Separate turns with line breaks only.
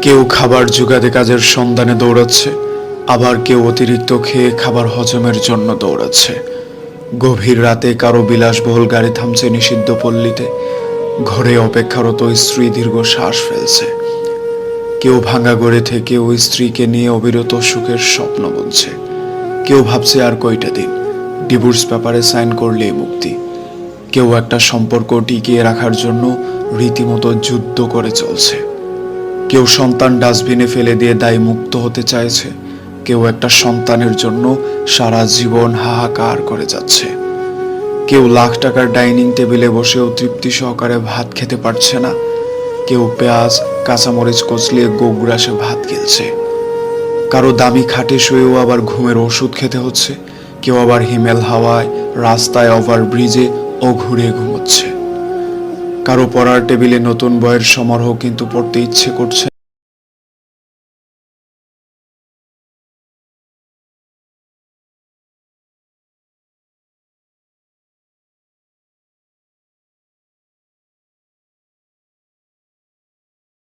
কেউ খাবার জোগাতে কাজের সন্ধানে দৌড়াচ্ছে, আবার কেউ অতিরিক্ত খেয়ে খাবার হজমের জন্য দৌড়াচ্ছে। গভীর রাতে কারো বিলাসবহুল গাড়ি থামছে নিষিদ্ধ পল্লীতে, ঘরে অপেক্ষারত স্ত্রী দীর্ঘ শ্বাস ফেলছে। কেউ ভাঙা গড়ে থেকে ওই স্ত্রীকে নিয়ে অবিরত সুখের স্বপ্ন বুনছে। কেউ ভাবছে আর কয়টা দিন, ডিভোর্স পেপারে সাইন করলেই মুক্তি। কেউ একটা সম্পর্ক টিকিয়ে রাখার জন্য রীতিমতো যুদ্ধ করে চলছে। কেউ সন্তান ডাস্টবিনে ফেলে দিয়ে দায় মুক্ত হতে চাইছে, কেউ একটা সন্তানের জন্য সারা জীবন হাহাকার করে যাচ্ছে। কেউ লাখ টাকার ডাইনিং টেবিলে বসেও তৃপ্তি সহকারে ভাত খেতে পারছে না, কেউ পেঁয়াজ কাঁচামরিচ কচলিয়ে গোগ্রাসে ভাত গিলছে। কারো দামি খাটে শুয়েও আবার ঘুমের ওষুধ খেতে হচ্ছে, কেউ আবার হিমেল হাওয়ায় রাস্তায় ওভারব্রিজে ও ঘুরে ঘুমোচ্ছে। কারো পড়ার টেবিলে নতুন বইয়ের সমারোহ কিন্তু পড়তে ইচ্ছে করছে